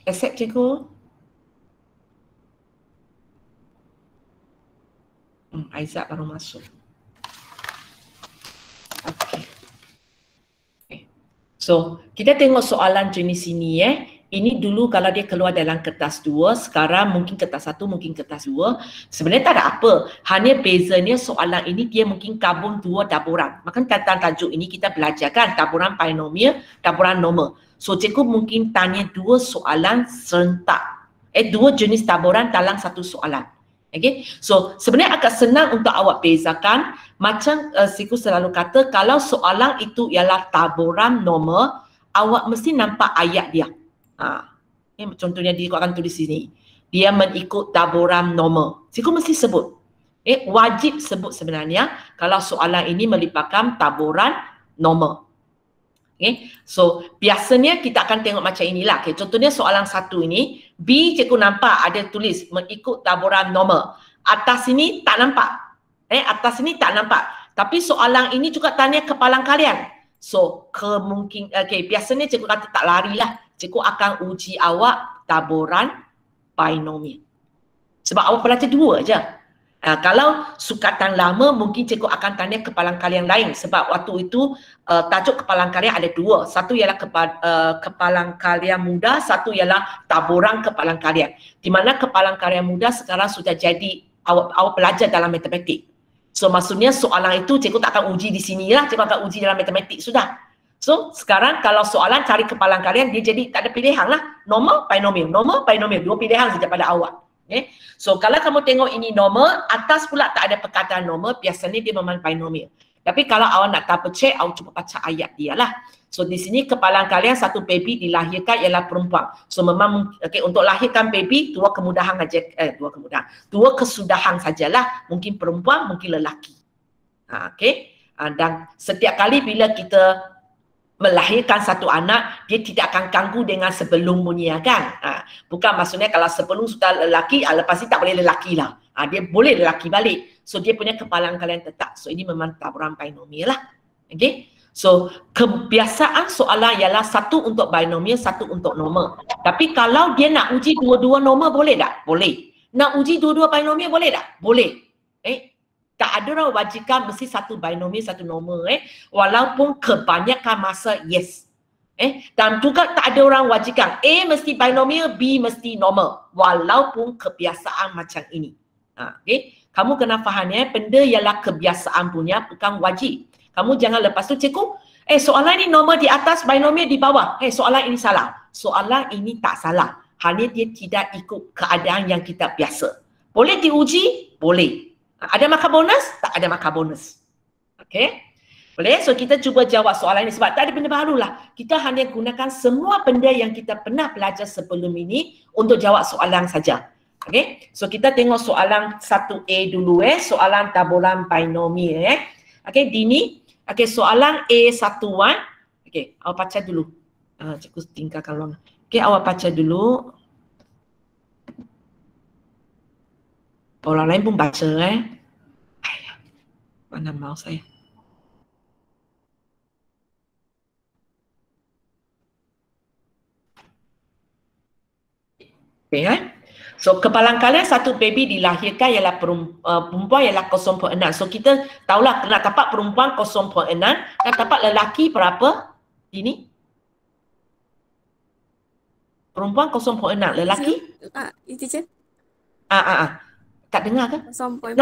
Accept cikgu. Aizat baru masuk. Okay. So, kita tengok soalan jenis ini Ini dulu kalau dia keluar dalam kertas 2, sekarang mungkin kertas 1, mungkin kertas 2. Sebenarnya tak ada apa. Hanya bezanya soalan ini dia mungkin gabung 2 taburan. Maka tentang tajuk ini kita belajar kan taburan polinomial, taburan normal. So, cikgu mungkin tanya 2 soalan serentak. 2 jenis taburan dalam satu soalan. Okay? So, sebenarnya agak senang untuk awak bezakan. Macam cikgu selalu kata, kalau soalan itu ialah taburan normal, awak mesti nampak ayat dia. Contohnya dia akan tulis sini. Dia mengikut taburan normal. Cikgu mesti sebut. Wajib sebut sebenarnya kalau soalan ini melibatkan taburan normal. Okay. So, biasanya kita akan tengok macam inilah. Okay. Contohnya soalan 1 ini, B cikgu nampak ada tulis mengikut taburan normal. Atas ini tak nampak. Atas ini tak nampak. Tapi soalan ini juga tanya kepalang kalian. So, biasanya cikgu kata tak larilah. Cikgu akan uji awak taburan binomial. Sebab awak belajar 2 je. Kalau sukatan lama, mungkin cikgu akan tanya kepalang kalian lain. Sebab waktu itu tajuk kepalang kalian ada 2. Satu ialah kepalang kalian muda, satu ialah taburan kepalang kalian. Di mana kepalang kalian muda sekarang sudah jadi awak belajar dalam matematik. So maksudnya soalan itu cikgu tak akan uji di sinilah, cikgu akan uji dalam matematik sudah. So sekarang kalau soalan cari kepalang kalian, dia jadi tak ada pilihan lah. Normal, binomial. Normal, binomial. 2 pilihan saja pada awak. Okay. So kalau kamu tengok ini normal, atas pula tak ada perkataan normal, biasanya dia memang binomial. Tapi kalau awak nak double check, awak cuba baca ayat dia lah. So di sini kepalang kalian satu baby dilahirkan ialah perempuan. So memang untuk lahirkan baby 2 kemudahan aja, 2 kemudahan. 2 kesudahan sajalah, mungkin perempuan, mungkin lelaki. Okay. Dan setiap kali bila kita melahirkan satu anak, dia tidak akan ganggu dengan sebelumnya kan. Bukan maksudnya kalau sebelum sudah lelaki, lepas ini tak boleh lelaki lah. Dia boleh lelaki balik. So dia punya kepalang kalian tetap. So ini memang taburan binomial lah. Okay. So kebiasaan soalan ialah satu untuk binomial, satu untuk normal. Tapi kalau dia nak uji dua-dua normal boleh tak? Boleh. Nak uji dua-dua binomial boleh tak? Boleh. Tak ada orang wajibkan mesti satu binomial, satu normal. Walaupun kebanyakan masa yes. Dan juga tak ada orang wajibkan A mesti binomial, B mesti normal. Walaupun kebiasaan macam ini. Okay. Kamu kena faham benda ialah kebiasaan punya, bukan wajib. Kamu jangan lepas tu cikgu, soalan ini normal di atas, binomial di bawah. Soalan ini salah. Soalan ini tak salah. Hanya dia tidak ikut keadaan yang kita biasa. Boleh diuji? Boleh. Ada markah bonus? Tak ada markah bonus. Okay? Boleh? So kita cuba jawab soalan ini sebab tak ada benda baru lah. Kita hanya gunakan semua benda yang kita pernah belajar sebelum ini untuk jawab soalan saja. Okay? So kita tengok soalan 1A dulu soalan taburan binomial Okay, Dini. Okay, soalan A1-1. Okay, awak baca dulu. Cikgu tinggalkan ruangan. Okay, awak baca dulu. Orang lain pun baca Mana mau saya? Okay, So kepalang kalian satu baby dilahirkan ialah perempuan ialah 0.6. So kita tahulah nak dapat perempuan 0.6, nak dapat lelaki berapa? Ini? Perempuan 0.6, lelaki? Teacher. Tak dengar ke? 0.4.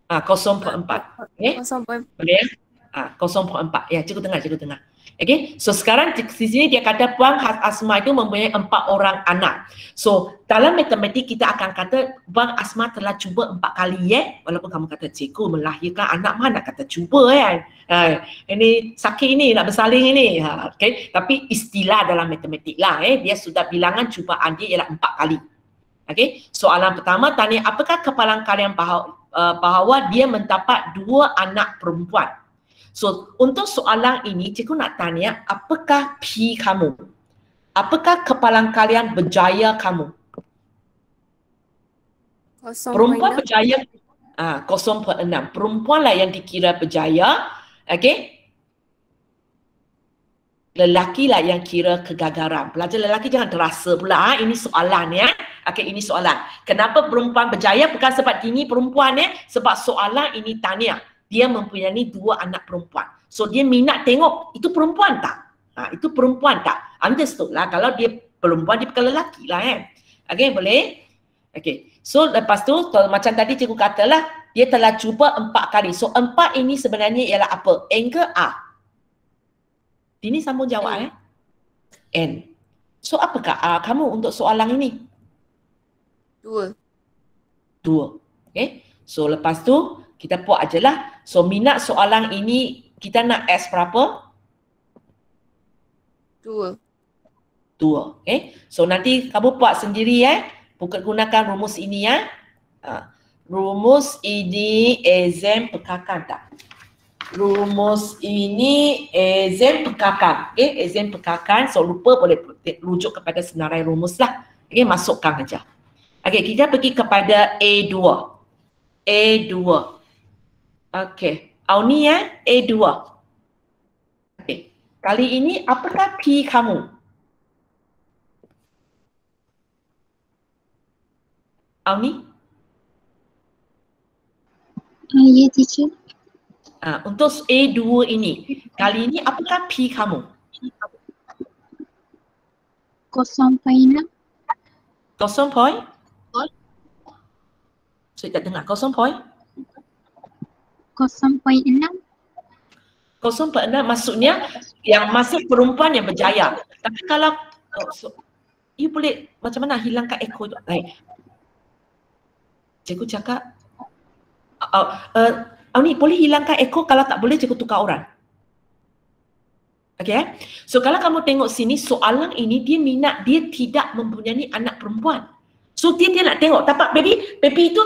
0.4. Okay? 0.4. Boleh? 0.4. Ya, cikgu dengar. Okay, so sekarang di sini dia kata Puan Asma itu mempunyai 4 orang anak. So dalam matematik kita akan kata Puan Asma telah cuba 4 kali walaupun kamu kata cikgu melahirkan anak mana kata cuba ini sakit ini nak bersalin ini. Okay, tapi istilah dalam matematik lah dia sudah bilangan cubaan dia ialah 4 kali. Okay, soalan pertama tanya apakah kepalang kalian bahawa dia mendapat 2 anak perempuan. So, untuk soalan ini, cikgu nak tanya, apakah P kamu? Apakah kepalang kalian berjaya kamu? Perempuan berjaya 0.6. Perempuanlah yang dikira berjaya. Okay? lelaki lah yang kira kegagaran. Pelajar lelaki jangan terasa pula, ini soalan ya. Okey, ini soalan. Kenapa perempuan berjaya? Bukan sebab ini perempuan ya, sebab soalan ini tanya. Dia mempunyai 2 anak perempuan. So dia minat tengok itu perempuan tak? Itu perempuan tak? Understood lah, kalau dia perempuan dia bukan lelaki lah kan. Okey, boleh? Okey. So lepas tu macam tadi cikgu katalah dia telah cuba 4 kali. So 4 ini sebenarnya ialah apa? N ke A? Ini sambung jawab N. So apakah A kamu untuk soalan ini? 2. Okay. So lepas tu kita buat ajalah. So minat soalan ini kita nak S berapa? 2. Okay. So nanti kamu buat sendiri gunakan rumus ini ya. Rumus ini exam pekakan tak? Rumus ini exam pekakan. Okay, exam pekakan. So lupa boleh rujuk kepada senarai rumus lah. Okay, masukkan aja. Okay, kita pergi kepada A2. A2. Okay, Auni A2. Okay, kali ini apakah P kamu? Auni? Ya, teacher. Untuk A2 ini, kali ini apakah P kamu? 0.6. 0 point? Saya tak dengar. 0 point? 0.6. 0.6 maksudnya yang masih perempuan yang berjaya. Tapi kalau you boleh macam mana hilangkan echo tu? Cikgu cakap ni boleh hilangkan echo, kalau tak boleh cikgu tukar orang. Okay. So kalau kamu tengok sini soalan ini dia minat, dia tidak mempunyai anak perempuan. So dia nak tengok tapak baby itu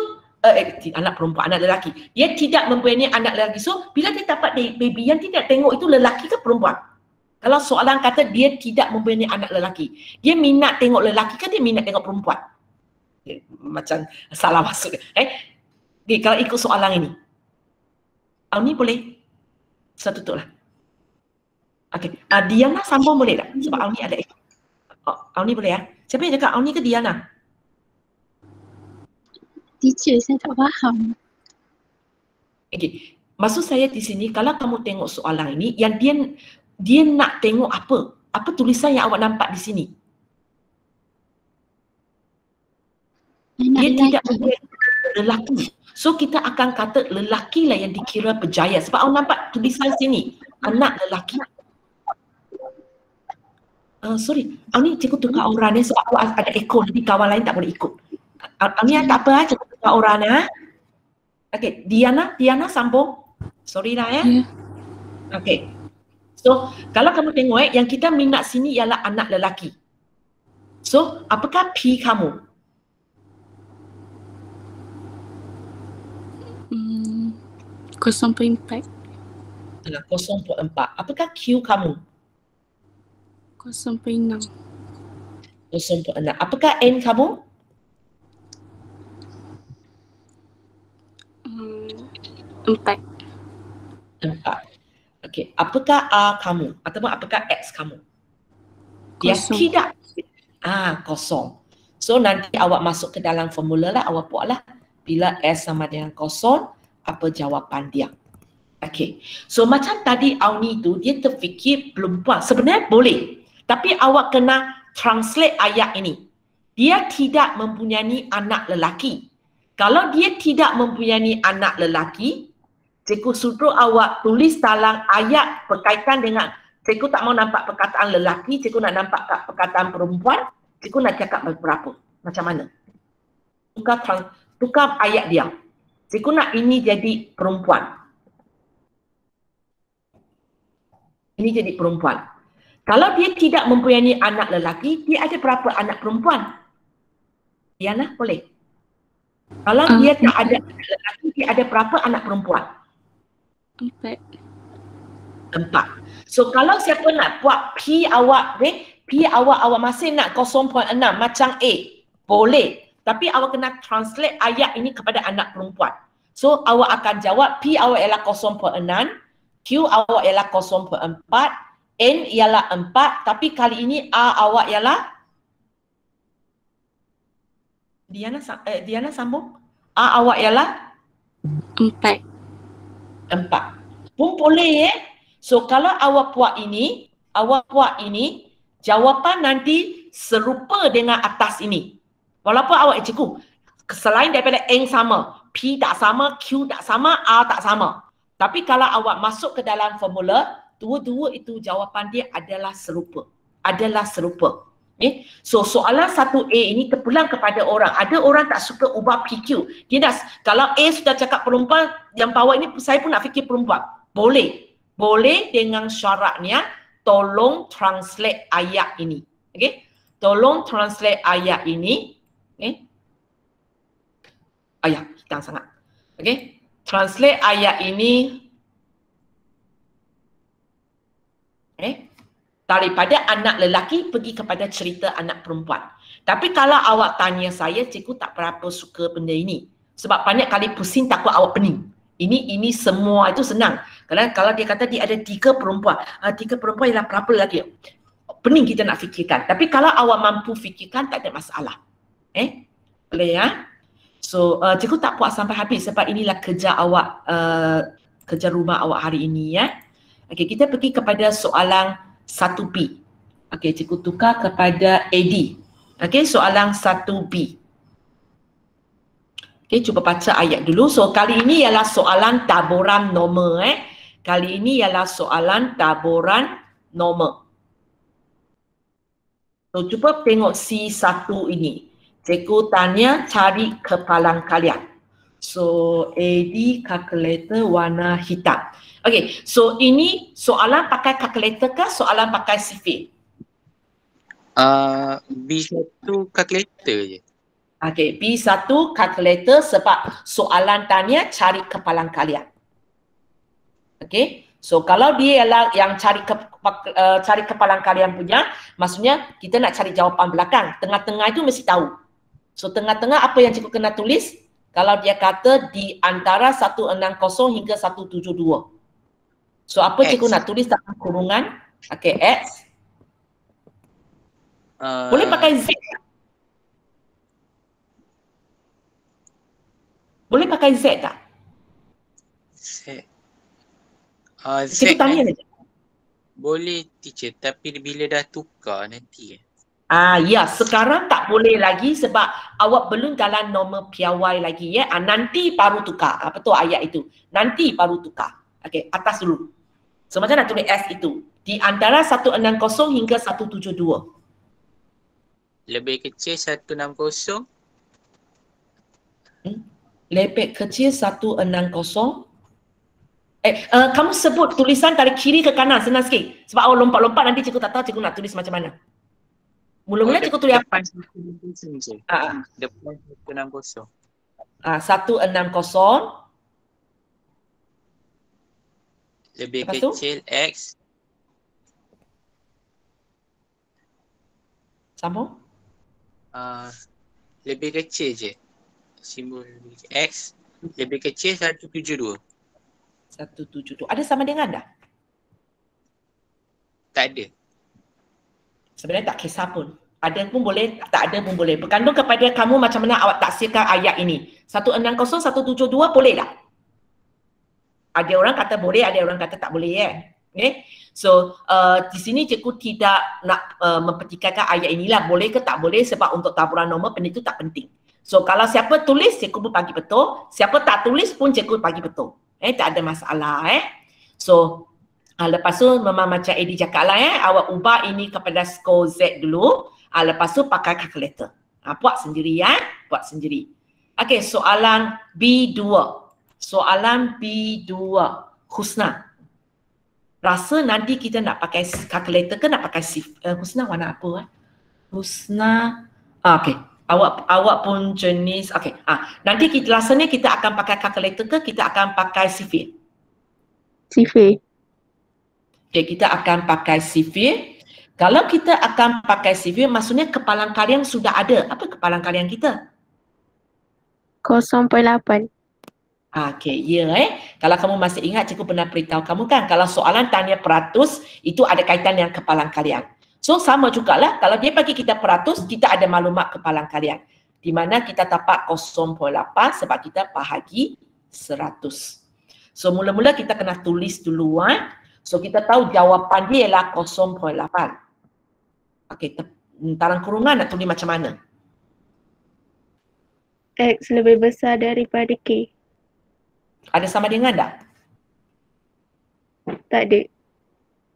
anak perempuan, anak lelaki. Dia tidak mempunyai anak lelaki. So bila dia dapat baby yang tidak tengok itu lelaki ke perempuan? Kalau soalan kata dia tidak mempunyai anak lelaki, dia minat tengok lelaki ke dia minat tengok perempuan? Macam salah masuk. Okay, kalau ikut soalan ini. Ni boleh? Saya tutup lah. Okay. Diana sambung boleh tak? Sebab Auni ada echo. Auni boleh ya? Siapa yang cakap Auni ke Diana? Teacher, saya tak faham. Okay. Maksud saya di sini, kalau kamu tengok soalan ini, yang dia nak tengok apa? Apa tulisan yang awak nampak di sini? Dia tidak lelaki. So kita akan kata lelaki lah yang dikira berjaya. Sebab awak nampak tulisan sini, anak lelaki. Sorry, ni cikgu tukar orang ni sebab awak ada echo, nanti kawan lain tak boleh ikut. Ni tak apa, cikgu tukar orang Okay, Diana sambung. Sorry lah ya. Okay. So, kalau kamu tengok yang kita minat sini ialah anak lelaki. So, apakah P kamu? 0.4. 0.4. Apakah Q kamu? 0.6. 0.6. Apakah N kamu? 4. 4. Okey. Apakah A kamu? Ataupun apakah X kamu? Dia tidak. Kosong. So nanti awak masuk ke dalam formula lah, awak buatlah. Bila S sama dengan kosong, apa jawapan dia? Okey. So macam tadi Auni tu dia terfikir perempuan. Sebenarnya boleh. Tapi awak kena translate ayat ini. Dia tidak mempunyai anak lelaki. Kalau dia tidak mempunyai anak lelaki, cikgu suruh awak tulis dalam ayat berkaitan dengan, cikgu tak mau nampak perkataan lelaki, cikgu nak nampak perkataan perempuan, cikgu nak cakap berapa? Macam mana? Tukar ayat dia. Cikgu nak ini jadi perempuan. Ini jadi perempuan. Kalau dia tidak mempunyai anak lelaki, dia ada berapa anak perempuan? Diana, boleh? Kalau dia tak ada anak lelaki, dia ada berapa anak perempuan? 4. So kalau siapa nak buat P awak, awak masih nak 0.6 macam A, boleh. Tapi awak kena translate ayat ini kepada anak perempuan. So awak akan jawab P awak ialah 0.6, Q awak ialah 0.4, N ialah 4, tapi kali ini A awak ialah Diana sambung. A awak ialah 4. 4. Pun boleh So kalau awak buat ini, jawapan nanti serupa dengan atas ini. Walaupun awak cikgu, selain daripada N sama, P tak sama, Q tak sama, R tak sama. Tapi kalau awak masuk ke dalam formula, dua-dua itu jawapan dia adalah serupa. Okay? So soalan 1A ini terpulang kepada orang. Ada orang tak suka ubah PQ. Dia dah, kalau A sudah cakap perempuan, yang bawah ini saya pun nak fikir perempuan. Boleh dengan syaratnya tolong translate ayat ini. Okay? Tolong translate ayat ini. Okay? Ayat hitam sangat. Okay? Translate ayat ini. Okay? Daripada anak lelaki pergi kepada cerita anak perempuan. Tapi kalau awak tanya saya, cikgu tak berapa suka benda ini. Sebab banyak kali pusing takut awak pening. Ini semua itu senang. Kalau dia kata dia ada 3 perempuan. 3 perempuan ialah berapa lagi? Pening kita nak fikirkan. Tapi kalau awak mampu fikirkan, tak ada masalah. Boleh ya? So, cikgu tak puas sampai habis sebab inilah kerja awak, kerja rumah awak hari ini ya. Okey, kita pergi kepada soalan 1B. Okey, cikgu tukar kepada AD. Okey, soalan 1B. Okey, cuba baca ayat dulu. So, kali ini ialah soalan taburan nombor. Kali ini ialah soalan taburan nombor. So, cuba tengok C1 ini. Cikgu tanya cari kepalang kalian. So, AD calculator warna hitam. Okey, so ini soalan pakai kalkulator ke soalan pakai sifir? B1 kalkulator je. Okey, B1 kalkulator sebab soalan tanya cari kepalang kalian. Okey, so kalau dia ialah yang cari kepalang kalian punya, maksudnya kita nak cari jawapan belakang. Tengah-tengah itu mesti tahu. So tengah-tengah apa yang cikgu kena tulis? Kalau dia kata di antara 160 hingga 172. So apa cikgu nak tulis dalam kurungan? Okey, X. Boleh pakai Z. Boleh pakai Z tak? Z. Cikgu tanya saja. Boleh teacher, tapi bila dah tukar nanti. Ya, sekarang tak boleh lagi sebab awak belum dalam norma piawai lagi ya. Nanti baru tukar. Apa tu ayat itu? Nanti baru tukar. Okey, atas dulu. So macam nak tulis S itu? Di antara 160 hingga 172. Lebih kecil 160. Lebih kecil 160. Kamu sebut tulisan dari kiri ke kanan, senang sikit. Sebab awak lompat-lompat nanti cikgu tak tahu cikgu nak tulis macam mana. Mula-mula cikgu tulis apa? Depan 160. 160. Lebih Lepas tu? kecil X. Sambung. Lebih kecil je. Simbol X. Lebih kecil 172. 172. Ada sama dengan dah? Tak ada. Sebenarnya tak kisah pun. Ada pun boleh, tak ada pun boleh. Bergantung kepada kamu macam mana awak taksirkan ayat ini. 160, 172 boleh tak? Ada orang kata boleh, ada orang kata tak boleh Okay? So, di sini cikgu tidak nak mempertikaikan ayat inilah boleh ke tak boleh sebab untuk taburan nombor benda itu tak penting. So, kalau siapa tulis, cikgu pun bagi betul. Siapa tak tulis pun cikgu bagi betul. Tak ada masalah. So, lepas tu memang macam Eddie cakap lah awak ubah ini kepada skor Z dulu. Lepas tu pakai kalkulator. Buat sendiri buat sendiri. Okey, soalan B2. Soalan B2. Husna. Rasa nanti kita nak pakai kalkulator ke nak pakai Husna warna apa? Husna. Okey. Awak pun jenis. Okey. Nanti rasanya kita akan pakai kalkulator ke kita akan pakai sifir? Sifir. Okey, kita akan pakai sifir. Kalau kita akan pakai sifir, maksudnya kepalang kalian sudah ada. Apa kepalang kalian kita? 0.8. Okey, ya Kalau kamu masih ingat, cikgu pernah beritahu kamu kan, kalau soalan tanya peratus, itu ada kaitan dengan kepalang kalian. So, sama jugalah, kalau dia bagi kita peratus, kita ada maklumat kepalang kalian. Di mana kita dapat 0.8 sebab kita bahagi 100. So, mula-mula kita kena tulis dulu. So, kita tahu jawapan dia ialah 0.8. Okey, tarang kurungan nak tulis macam mana? X lebih besar daripada K. Ada sama dengan tak? Tak ada.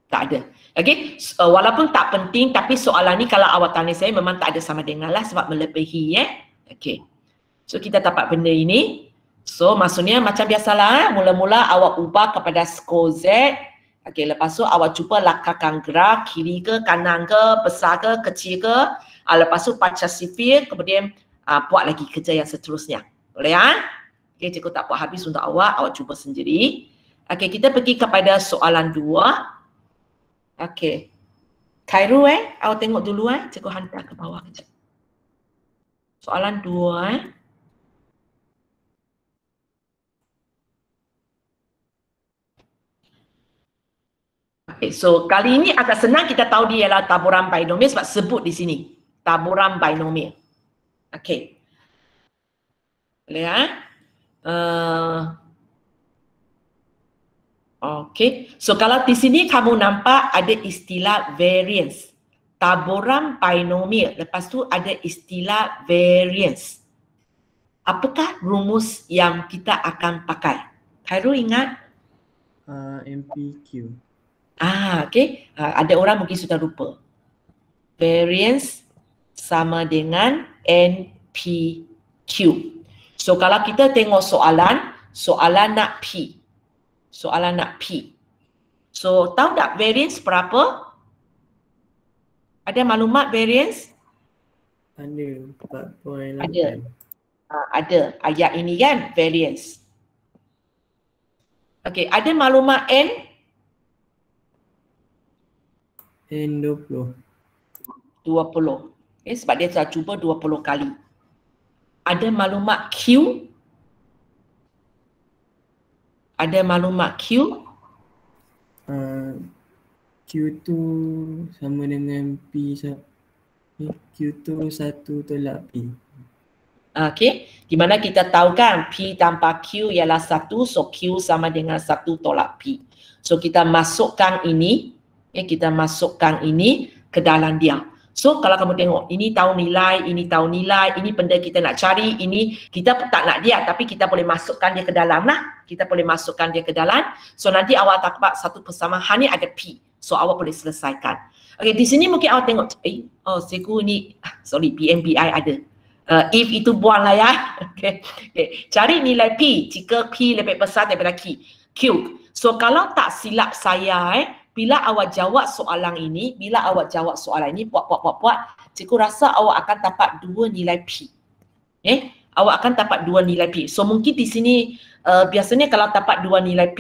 Tak ada. Okey, walaupun tak penting tapi soalan ni kalau awak tanya saya memang tak ada sama dengan lah sebab melebihi Okey. So kita dapat benda ini. So maksudnya macam biasalah mula-mula awak ubah kepada skor Z. Okey, lepas tu awak cuba lakarkan graf kiri ke kanan ke, besar ke kecil ke. Lepas tu baca sifir kemudian buat lagi kerja yang seterusnya. Boleh Okey, cikgu tak buat habis untuk awak cuba sendiri. Okey, kita pergi kepada soalan 2. Okey. Khairul awak tengok dulu cikgu hantar ke bawah kejap. Soalan 2 Okay, so kali ini agak senang kita tahu dia ialah taburan binomial sebab sebut di sini. Taburan binomial. Okey. Boleh Okey. So kalau di sini kamu nampak ada istilah variance. Taburan binomial. Lepas tu ada istilah variance. Apakah rumus yang kita akan pakai? Khairul ingat? MPQ. Okey. Ada orang mungkin sudah lupa. Variance sama dengan NPQ. So kalau kita tengok soalan nak P. Soalan nak P. So tahu tak variance berapa? Ada maklumat variance? Ada 4.8. Ada ayat ini kan variance. Okey, ada maklumat N? N20. 20. Okay, sebab dia telah cuba 20 kali. Ada maklumat Q? Ada maklumat Q? Q2 sama dengan P. Q2 1 tolak P. Okey, di mana kita tahu kan P tanpa Q ialah 1, so Q sama dengan 1 tolak P. So kita masukkan ini, kita masukkan ini ke dalam dia. So kalau kamu tengok, ini tahu nilai, ini tahu nilai, ini benda kita nak cari, ini kita tak nak dia tapi kita boleh masukkan dia ke dalam lah. Kita boleh masukkan dia ke dalam. So nanti awak dapat satu persamaan ni ada P. So awak boleh selesaikan. Okey, di sini mungkin awak tengok, cikgu ni, PMBI ada. If itu buanglah ya. Okay. Cari nilai P jika P lebih besar daripada Q. So kalau tak silap saya bila awak jawab soalan ini, buat, cikgu rasa awak akan dapat 2 nilai P. Awak akan dapat 2 nilai P. So mungkin di sini biasanya kalau dapat 2 nilai P,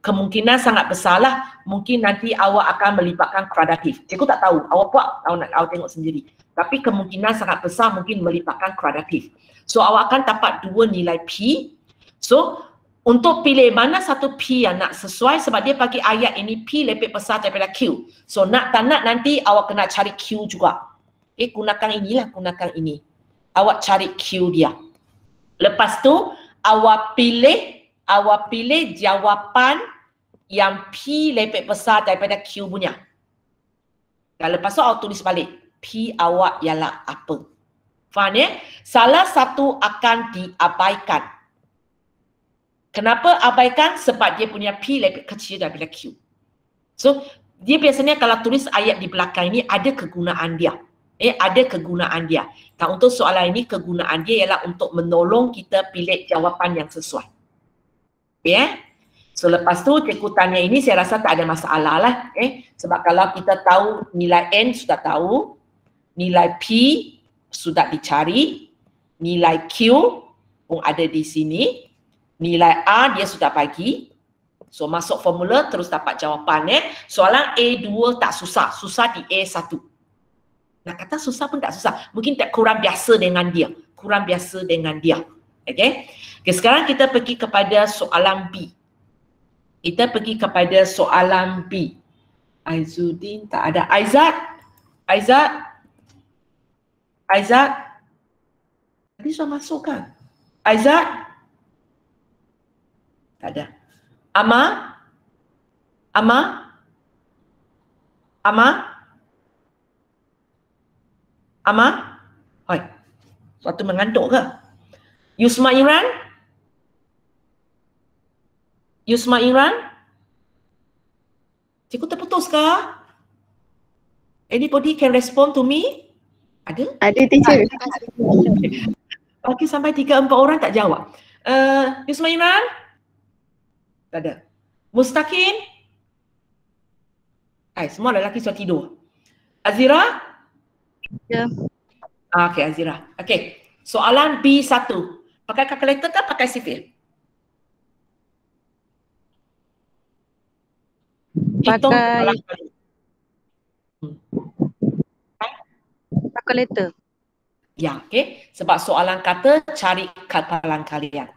kemungkinan sangat besarlah mungkin nanti awak akan melibatkan kuadratif. Cikgu tak tahu, awak buat, awak tengok sendiri. Tapi kemungkinan sangat besar mungkin melibatkan kuadratif. So awak akan dapat 2 nilai P. So untuk pilih mana satu P yang nak sesuai sebab dia bagi ayat ini P lebih besar daripada Q. So nak tak nak nanti awak kena cari Q juga. Gunakan inilah, gunakan ini. Awak cari Q dia. Lepas tu awak pilih jawapan yang P lebih besar daripada Q punya. Dan lepas tu awak tulis balik. P awak ialah apa? Faham Salah satu akan diabaikan. Kenapa abaikan? Sebab dia punya P lebih kecil daripada Q. So, dia biasanya kalau tulis ayat di belakang ini ada kegunaan dia. Ada kegunaan dia. Dan untuk soalan ini, kegunaan dia ialah untuk menolong kita pilih jawapan yang sesuai. So, lepas tu cikgu tanya ini saya rasa tak ada masalah lah. Sebab kalau kita tahu nilai N sudah tahu, nilai P sudah dicari, nilai Q pun ada di sini, nilai A dia sudah bagi. So masuk formula terus dapat jawapan. Soalan A2 tak susah, susah di A1. Nak kata susah pun tak susah, mungkin tak kurang biasa dengan dia. Okay, sekarang kita pergi kepada soalan B. Kita pergi kepada soalan B. Aizuddin tak ada. Aizat tadi sudah masuk kan? Aizat tak ada. Ama hoi, suatu mengantuk ke? Yusma Imran? Cikgu terputus ke? Anybody can respond to me? Ada? Ada teacher. Okey, sampai 3-4 orang tak jawab. Yusma Imran? Tak ada. Mustaqim? Semua lelaki sudah tidur. Azira? Ya. Okey, Azira. Okey, soalan B1. Pakai kalkulator ke pakai sifil? Hitung Pakai kali. kalkulator. Ya, okey. Sebab soalan kata cari kepalan kalian.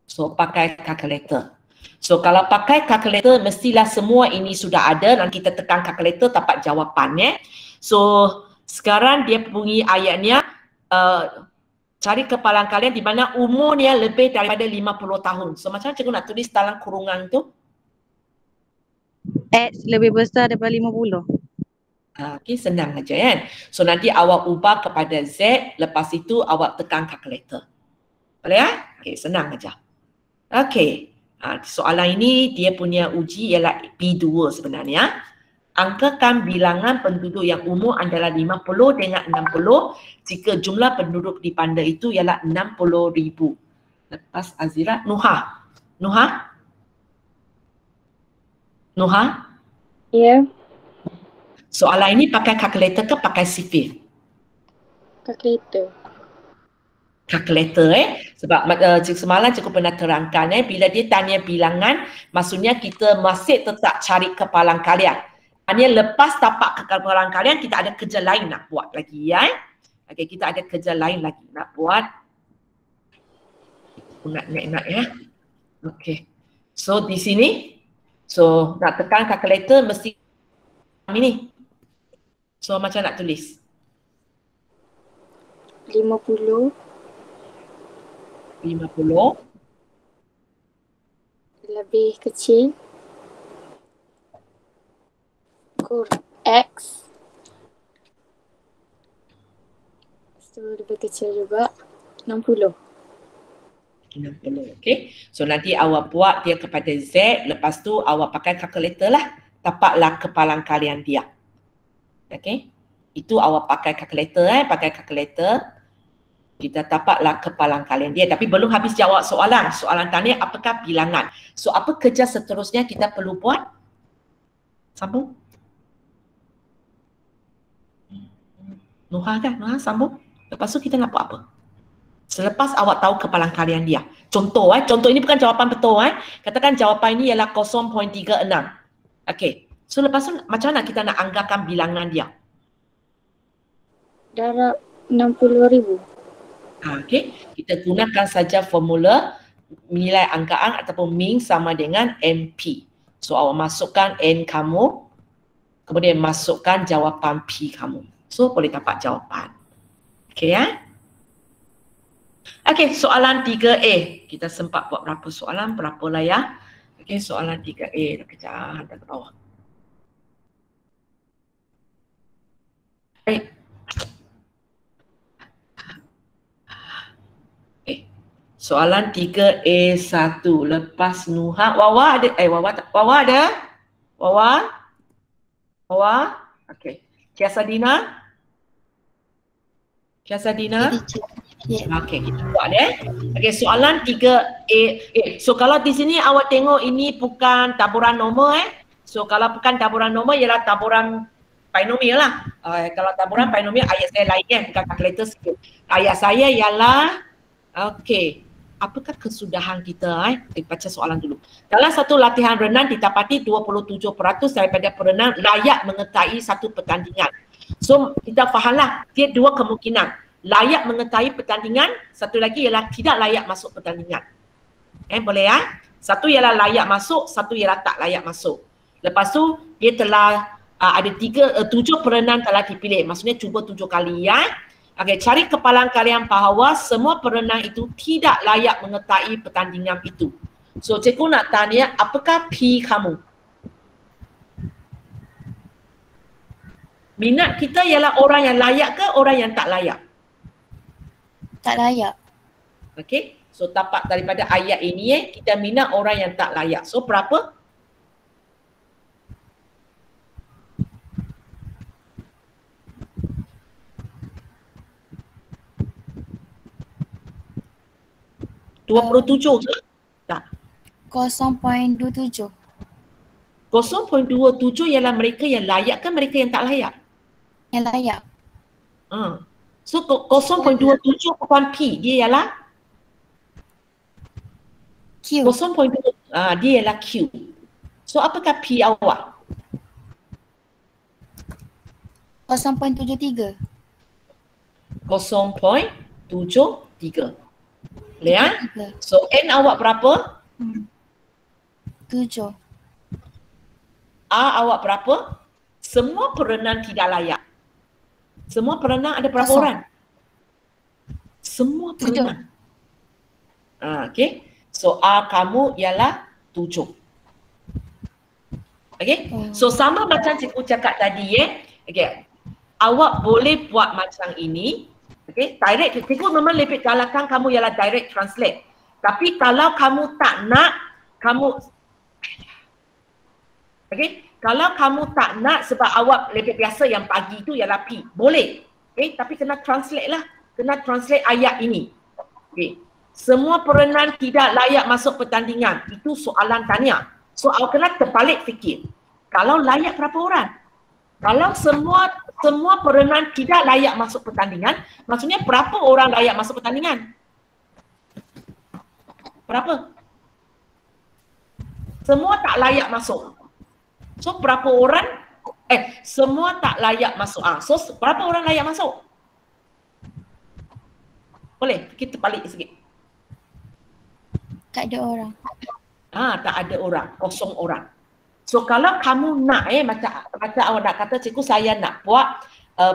So, pakai kalkulator. So, kalau pakai kalkulator, mestilah semua ini sudah ada dan kita tekan kalkulator dapat jawapannya. So, sekarang dia bunyi ayatnya, cari kepalan kalian di mana umurnya lebih daripada 50 tahun. So, macam mana cikgu nak tulis dalam kurungan tu? X lebih besar daripada 50. Okey, senang aja kan. So, nanti awak ubah kepada Z, lepas itu awak tekan kalkulator. Boleh ya? Okey, senang aja. Okey. Soalan ini dia punya uji ialah B2 sebenarnya. Angkakan bilangan penduduk yang umur adalah 50 dengan 60 jika jumlah penduduk di bandar itu ialah 60,000. Lepas Azira, Nuha? Ya, Soalan ini pakai kalkulator ke pakai sifil? kalkulator. Kalkulator sebab semalam cikgu pernah terangkan bila dia tanya bilangan, maksudnya kita masih tetap cari kepalan kalian. Hanya lepas tapak kepalan kalian, kita ada kerja lain nak buat lagi ya. Okey, kita ada kerja lain lagi nak buat. Nak ya. Okey. So di sini, so nak tekan kalkulator mesti ini. So macam nak tulis? 50 lebih kecil X so lebih kecil juga 60. Okey. So nanti awak buat dia kepada Z, lepas tu awak pakai kalkulator lah. Tapaklah kepalan kalian dia. Okey. Itu awak pakai kalkulator pakai kalkulator. Kita tapaklah kepalan kalian dia. Tapi belum habis jawab soalan. Soalan tanya apakah bilangan. So apa kerja seterusnya kita perlu buat? Sambung. Nuha kan? Nuha sambung. Lepas tu kita nak buat apa? Selepas awak tahu kepalan kalian dia. Contoh contoh ini bukan jawapan betul Katakan jawapan ini ialah 0.36. Okey. So lepas tu macam mana kita nak anggarkan bilangan dia? Darab 60,000. Okey, kita gunakan saja formula nilai angkaan ataupun min sama dengan NP. So awak masukkan N kamu, kemudian masukkan jawapan P kamu. So boleh dapat jawapan. Okey ya? Okey, soalan 3A. Kita sempat buat berapa soalan, berapalah ya. Okey, soalan 3A. Kejap, hantar ke bawah. Baik. Soalan 3A1 lepas Nuha, Wawa ada Wawa ada? Wawa? Okey. Kiasadina? Okey, kita buat Okey, soalan 3A. So kalau di sini awak tengok ini bukan taburan nombor So kalau bukan taburan nombor ialah taburan binomial lah. Kalau taburan binomial ayat saya lain bukan kalkulator sikit. Ayat saya ialah okey. Apakah kesudahan kita? Baca soalan dulu. Dalam satu latihan renang didapati 27% daripada perenang layak menyertai satu pertandingan. So kita fahamlah dia dua kemungkinan. layak mengetahui pertandingan, satu lagi ialah tidak layak masuk pertandingan. Boleh ya? Satu ialah layak masuk, satu ialah tak layak masuk. Lepas tu dia telah ada 7 perenang telah dipilih. Maksudnya cuba 7 kali ya. Okey, cari kepalang kalian bahawa semua perenang itu tidak layak mengetahui pertandingan itu. So cikgu nak tanya, apakah P kamu? Minat kita ialah orang yang layak ke orang yang tak layak? Tak layak. Okey, so tapak daripada ayat ini kita minat orang yang tak layak. So berapa? (27) ke? Tak. 0.27. 0.27 ialah mereka yang layak ke mereka yang tak layak? Yang layak. So 0.27 bukan P, dia ialah Q. 0.27. Dia ialah Q. So apakah P awak? 0.73. 0.73. Boleh ya? So N awak berapa? 7. A awak berapa? Semua perenang tidak layak. Semua perenang ada berapa 0. orang? Semua perenang. Okay. So A kamu ialah 7. Okay. So sama macam cikgu cakap tadi Okay. Awak boleh buat macam ini. Okay. Direct. Cikgu memang lebih galakkan kamu ialah direct translate. Tapi kalau kamu tak nak, kamu okay. Kalau kamu tak nak sebab awak lebih biasa yang pagi tu ialah P, boleh. Okay, tapi kena translate lah. Kena translate ayat ini. Okay. Semua perenang tidak layak masuk pertandingan. Itu soalan tanya. So awak kena terbalik fikir. Kalau layak berapa orang? Kalau semua perenang tidak layak masuk pertandingan, maksudnya berapa orang layak masuk pertandingan? Berapa? Semua tak layak masuk. So berapa orang? Semua tak layak masuk. So berapa orang layak masuk? Boleh? Kita balik sikit. Tak ada orang. Tak ada orang. Kosong orang. So kalau kamu nak macam awak nak kata cikgu saya nak buat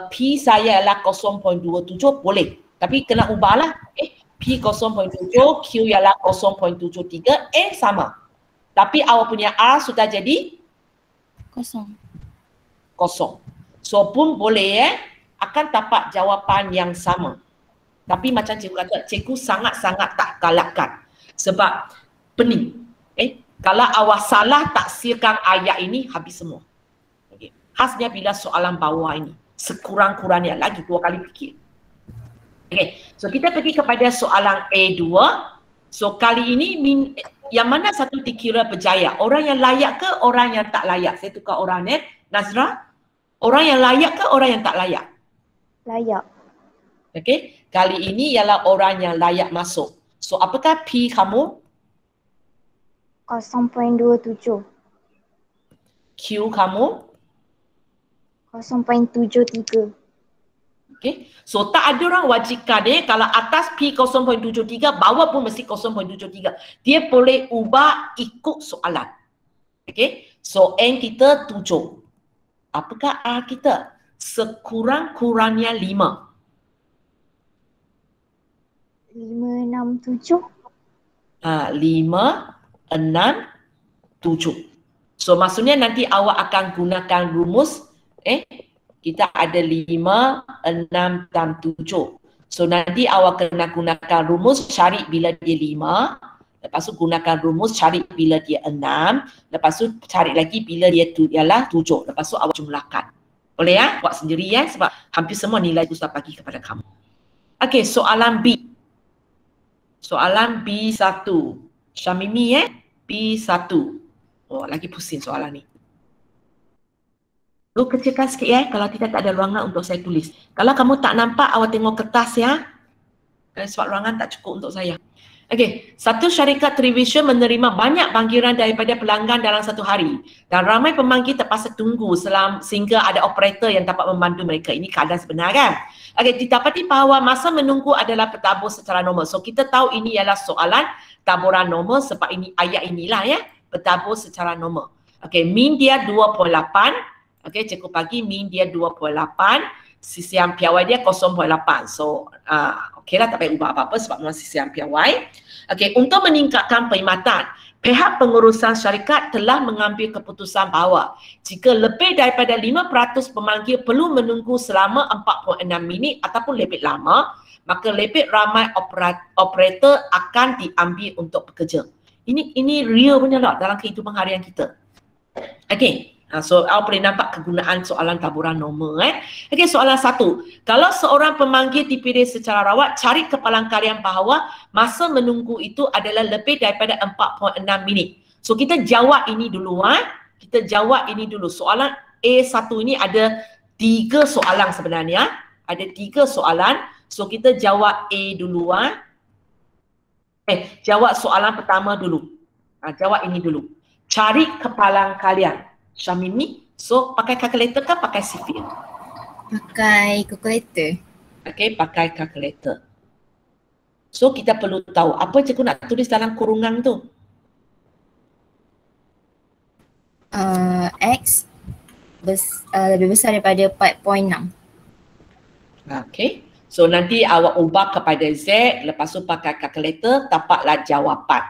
P saya ialah 0.27 boleh. Tapi kena ubahlah. P 0.7, Q ialah 0.73, N sama. Tapi awak punya R sudah jadi kosong. So pun boleh akan dapat jawapan yang sama. Tapi macam cikgu kata, cikgu sangat-sangat tak galakkan. Sebab pening. Kalau awak salah taksirkan ayat ini, habis semua. Okay. Khasnya bila soalan bawah ini. Sekurang-kurangnya lagi 2 kali fikir. Okay. So kita pergi kepada soalan A2. So kali ini yang mana satu dikira berjaya? Orang yang layak ke orang yang tak layak? Saya tukar orang Nazra. Orang yang layak ke orang yang tak layak? Layak. Okey. Kali ini ialah orang yang layak masuk. So apakah P kamu? 0.27. Q kamu? 0.73. Okay. So tak ada orang wajibkan kalau atas P 0.73, bawah pun mesti 0.73. Dia boleh ubah ikut soalan. Okay. So N kita 7. Apakah R kita? Sekurang-kurangnya 5. 5, 6, 7. 5, 6, 7. So maksudnya nanti awak akan gunakan rumus kita ada 5, 6 dan 7. So nanti awak kena gunakan rumus cari bila dia 5, lepas tu gunakan rumus cari bila dia 6, lepas tu cari lagi bila dia ialah 7. Lepas tu awak jumlahkan. Boleh ya? Buat sendiri ya sebab hampir semua nilai tu sudah bagi kepada kamu. Okey, soalan B. Soalan B1. Syamimi B1. Oh, lagi pusing soalan ni. Lu kecilkan sikit kalau tidak tak ada ruangan untuk saya tulis. Kalau kamu tak nampak, awak tengok kertas ya. Sebab ruangan tak cukup untuk saya. Okey, satu syarikat televisyen menerima banyak panggilan daripada pelanggan dalam satu hari dan ramai pemanggil terpaksa tunggu sehingga ada operator yang dapat membantu mereka. Ini keadaan sebenar kan? Okey, didapati bahawa masa menunggu adalah tertabur secara normal. So kita tahu ini ialah soalan taburan normal sebab ini ayat inilah ya, bertabur secara normal. Okey, mean dia 2.8. Okey, cikgu bagi mean dia 2.8. Sisian piawai dia 0.8. So, okeylah, tak payah ubah apa-apa sebab memang sisian piawai. Okey, untuk meningkatkan perkhidmatan, pihak pengurusan syarikat telah mengambil keputusan bahawa jika lebih daripada 5% pemanggil perlu menunggu selama 4.6 minit ataupun lebih lama, maka lebih ramai operator akan diambil untuk bekerja. Ini real punya lah dalam kehidupan harian kita. Okey. So, awak boleh nampak kegunaan soalan taburan normal. Okey, soalan 1. Kalau seorang pemanggil dipilih secara rawat, cari kepalang kalian bahawa masa menunggu itu adalah lebih daripada 4.6 minit. So, kita jawab ini dulu. Kita jawab ini dulu. Soalan A1 ini ada 3 soalan sebenarnya. Ada 3 soalan. So, kita jawab A dulu. Jawab soalan pertama dulu. Jawab ini dulu. Cari kepalang kalian. Syamimi, so pakai kalkulator ke pakai sifil? Pakai kalkulator. Okey, pakai kalkulator. So kita perlu tahu apa cikgu nak tulis dalam kurungan tu. X lebih besar daripada 4.6. Okey. So nanti awak ubah kepada Z, lepas tu pakai kalkulator, dapatlah jawapan.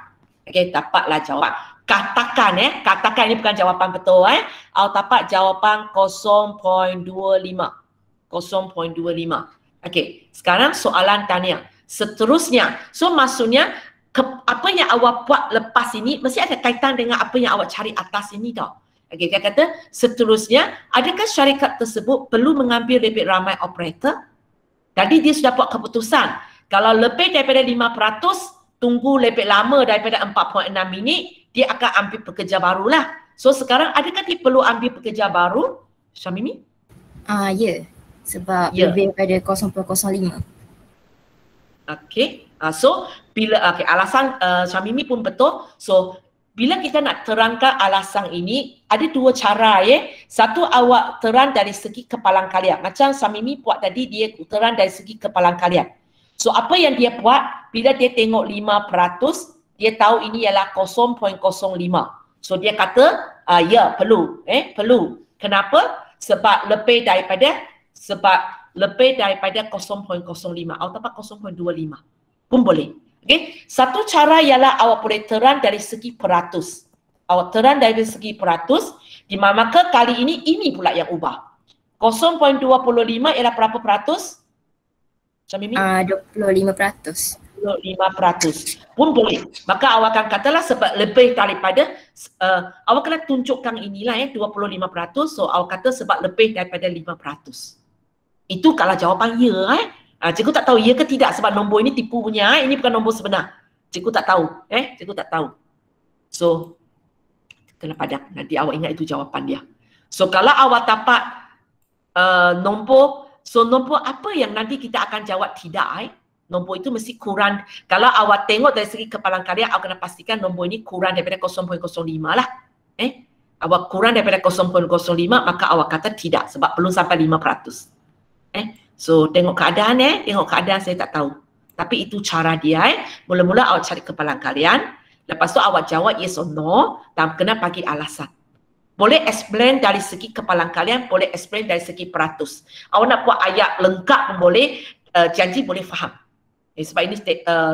Okey, dapatlah jawapan. Katakan katakan ini bukan jawapan betul Awak dapat jawapan 0.25. 0.25. Okey, sekarang soalan tanya. Seterusnya, so maksudnya apa yang awak buat lepas ini mesti ada kaitan dengan apa yang awak cari atas ini tau. Okey, dia kata seterusnya, adakah syarikat tersebut perlu mengambil lebih ramai operator? Tadi dia sudah buat keputusan. Kalau lebih daripada 5%, tunggu lebih lama daripada 4.6 minit, dia akan ambil pekerja barulah. So sekarang adakah dia perlu ambil pekerja baru, Syamimi? Ya. Sebab lebih daripada 0.05. Okey. So bila alasan Syamimi pun betul. So bila kita nak terangkan alasan ini, ada 2 cara Satu, awak terang dari segi kepalang kalian. Macam Syamimi buat tadi, dia terang dari segi kepalang kalian. So apa yang dia buat, bila dia tengok 5%, dia tahu ini ialah 0.05. So dia kata, ya perlu. Perlu. Kenapa? Sebab lebih daripada 0.05. Awak dapat 0.25 pun boleh. Okay? Satu cara ialah awak boleh terang dari segi peratus. Awak terang dari segi peratus, di mana maka kali ini pula yang ubah. 0.25 ialah berapa peratus? Syamimi? 25%. 25% pun boleh. Maka awak akan katalah sebab lebih daripada awak kena tunjukkan inilah 25%. So awak kata sebab lebih daripada 5%. Itu kalau jawapan ya cikgu tak tahu ya ke tidak sebab nombor ini tipu punya ini bukan nombor sebenar. Cikgu tak tahu cikgu tak tahu. So kena padam, nanti awak ingat itu jawapan dia. So kalau awak dapat nombor, so nombor apa yang nanti kita akan jawab tidak nombor itu mesti kurang. Kalau awak tengok dari segi kepalang kalian, awak kena pastikan nombor ini kurang daripada 0.05 lah. Awak kurang daripada 0.05, maka awak kata tidak sebab belum sampai 5%. So tengok keadaan tengok keadaan saya tak tahu. Tapi itu cara dia Mula-mula awak cari kepalang kalian, lepas tu awak jawab yes or no dan kena bagi alasan. Boleh explain dari segi kepalang kalian, boleh explain dari segi peratus. Awak nak buat ayat lengkap pun boleh, janji boleh faham. Sebab ini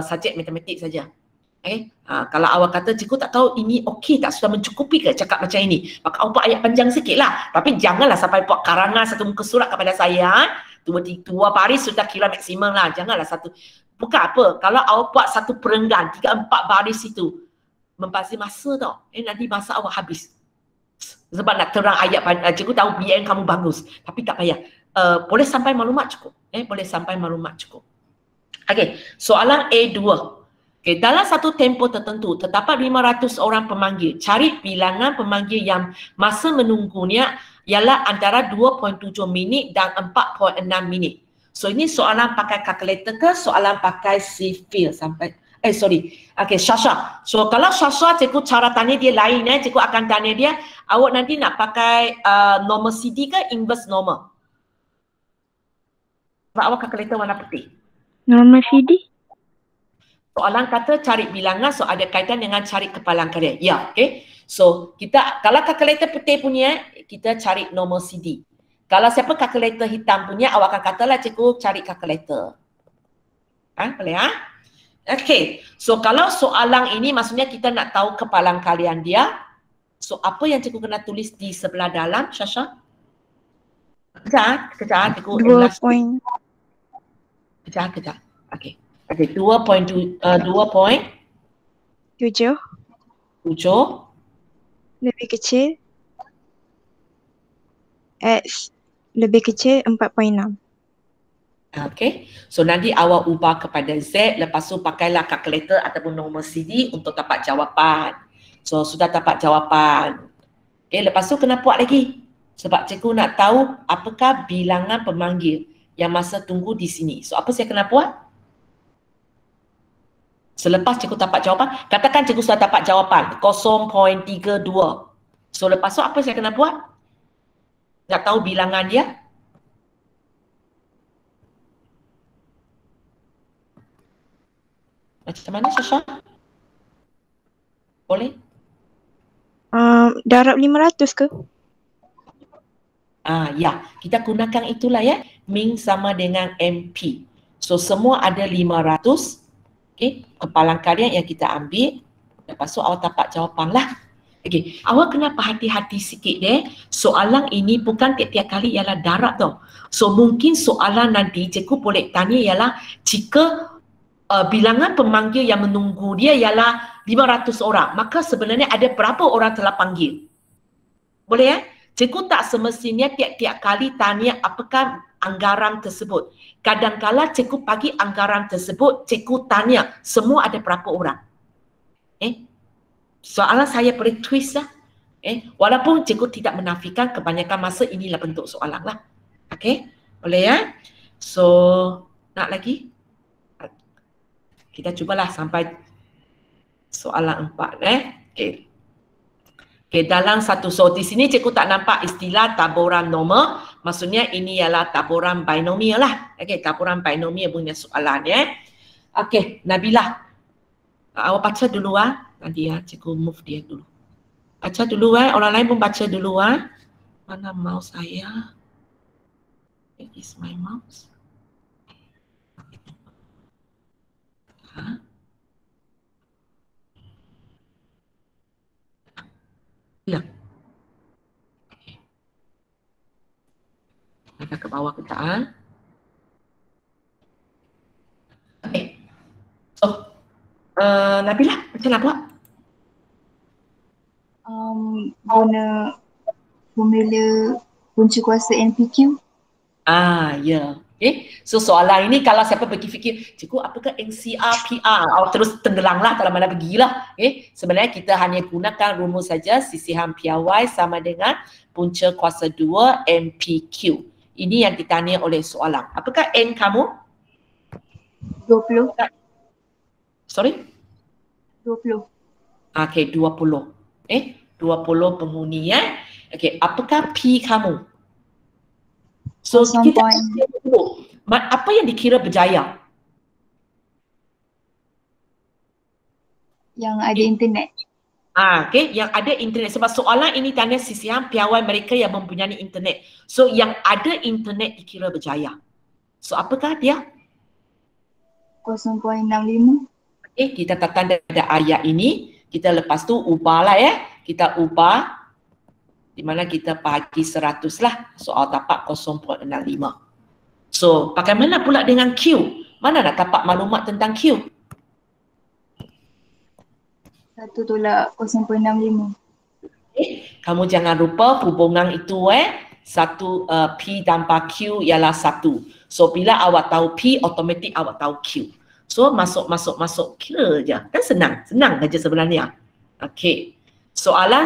subjek matematik saja. Kalau awak kata cikgu tak tahu ini okey tak, sudah mencukupi ke cakap macam ini, maka awak buat ayat panjang sikit lah. Tapi janganlah sampai buat karangan satu muka surat kepada saya. Dua baris sudah kira maksimum lah. Janganlah satu. Bukan apa. Kalau awak buat satu perenggan, 3-4 baris itu, membazir masa tau. Nanti masa awak habis. Sebab nak terang ayat, cikgu tahu BN kamu bagus. Tapi tak payah. Boleh sampai maklumat cukup. Boleh sampai maklumat cukup. Okey, soalan A2. Okey, dalam satu tempoh tertentu, terdapat 500 orang pemanggil. Cari bilangan pemanggil yang masa menunggunya ialah antara 2.7 minit dan 4.6 minit. So ini soalan pakai kalkulator ke soalan pakai sifil sampai Okay, Shasha. So kalau Shasha, cikgu cara tanya dia lain cikgu akan tanya dia, awak nanti nak pakai normal CD ke inverse normal? Sebab awak kalkulator warna putih. Normal CD? Soalan kata cari bilangan, so ada kaitan dengan cari kepalang kalian. Ya, okay. So kita, kalau kalkulator putih punya, kita cari normal CD. Kalau siapa kalkulator hitam punya, awak akan katalah cikgu cari kalkulator. Boleh Okay, so kalau soalan ini maksudnya kita nak tahu kepalang kalian dia. So apa yang cikgu kena tulis di sebelah dalam, Shasha? Kejap, cikgu. 2 point. Kejap. Okay, 2.7 lebih kecil X lebih kecil 4.6. Okay, so nanti awak ubah kepada Z, lepas tu pakailah kalkulator ataupun normal CD untuk dapat jawapan. So sudah dapat jawapan. Okay, lepas tu kena buat lagi. Sebab cikgu nak tahu apakah bilangan pemanggil yang masa tunggu di sini. So apa saya kena buat? Selepas cikgu dapat jawapan, katakan cikgu sudah dapat jawapan 0.32. So lepas tu apa saya kena buat? Nak tahu bilangan dia? Macam mana, Shasha? Boleh? Darab 500 ke? Ya, kita gunakan itulah ya. Min sama dengan MP. So semua ada 500. Okay, kepalang kalian yang kita ambil. Lepas tu awak dapat jawapan lah. Okay, awak kena hati-hati sikit deh. Soalan ini bukan tiap-tiap kali ialah darab tau. So mungkin soalan nanti cikgu boleh tanya ialah jika bilangan pemanggil yang menunggu dia ialah 500 orang. Maka sebenarnya ada berapa orang telah panggil? Boleh ya? Cikgu tak semestinya tiap-tiap kali tanya apakah anggaran tersebut. Kadang-kala cikgu bagi anggaran tersebut, cikgu tanya semua ada berapa orang. Soalan saya boleh twist lah. Walaupun cikgu tidak menafikan kebanyakan masa inilah bentuk soalan lah. Okay, boleh ya? So, nak lagi? Kita cubalah sampai soalan 4 Okay, dalam satu, so di sini cikgu tak nampak istilah taburan normal. Maksudnya ini ialah taburan binomial lah. Okay, taburan binomial punya soalan Okay, Nabila. Awak baca dulu nanti cikgu move dia dulu. Baca dulu orang lain pun baca dulu Mana mouse saya? Where is my mouse? Hilang. Kita ke bawah kejap. Okay. So, Nabila, macam mana buat? Guna formula punca kuasa NPQ. Ya. Okay. So soalan ini kalau siapa pergi fikir, cikgu apakah NCR, PR? Awak terus tenggelanglah dalam mana pergilah. Okay. Sebenarnya kita hanya gunakan rumus saja, sisihan PRY sama dengan punca kuasa 2 NPQ. Ini yang ditanya oleh soalan. Apakah N kamu? 20. Sorry? 20. Okay, 20. 20 penghuni Okay, apakah P kamu? So kita apa yang dikira berjaya? Yang ada internet. Okay, yang ada internet. Sebab soalan ini tanya sisihan piawai mereka yang mempunyai internet. So yang ada internet dikira berjaya. So apakah dia? 0.65. Okay, kita datang dari ayat ini. Kita lepas tu ubahlah Kita ubah di mana kita bagi 100 lah. Soal dapat 0.65. So, bagaimana pula dengan Q? Mana nak dapat maklumat tentang Q? 1 tolak 0.65. Kamu jangan lupa hubungan itu 1 P tanpa Q ialah 1. So, bila awak tahu P, automatik awak tahu Q. So, masuk kira je. Kan senang saja sebenarnya. Okay. Soalan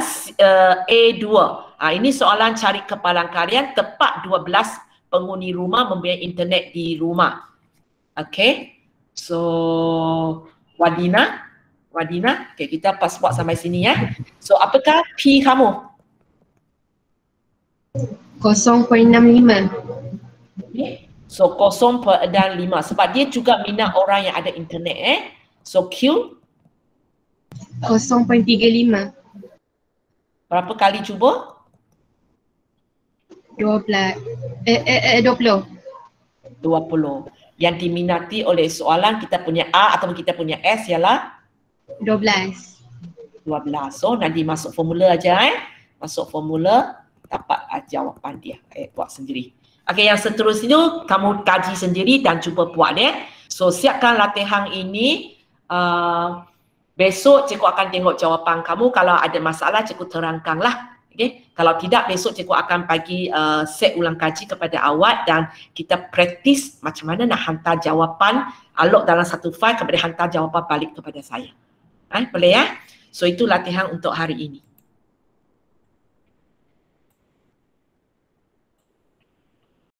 A2. Ini soalan cari kepalang kalian. Tepat 12 penghuni rumah mempunyai internet di rumah. Okay. So, Wadina. Okay, kita passport sampai sini ya. So apakah P kamu? 0.65. Okay. So 0.5 sebab dia juga minat orang yang ada internet So Q 0.35. berapa kali cuba? 20. Yang diminati oleh soalan kita punya A atau kita punya S ialah 12. 12. So nanti masuk formula aja Masuk formula dapat jawapan dia. Buat sendiri. Okey, yang seterusnya kamu kaji sendiri dan cuba buat So siapkan latihan ini. Besok cikgu akan tengok jawapan kamu. Kalau ada masalah cikgu terangkanlah. Okay? Kalau tidak besok cikgu akan bagi set ulang kaji kepada awak dan kita praktis macam mana nak hantar jawapan alok dalam satu file kemudian hantar jawapan balik kepada saya. Boleh ya? So itu latihan untuk hari ini.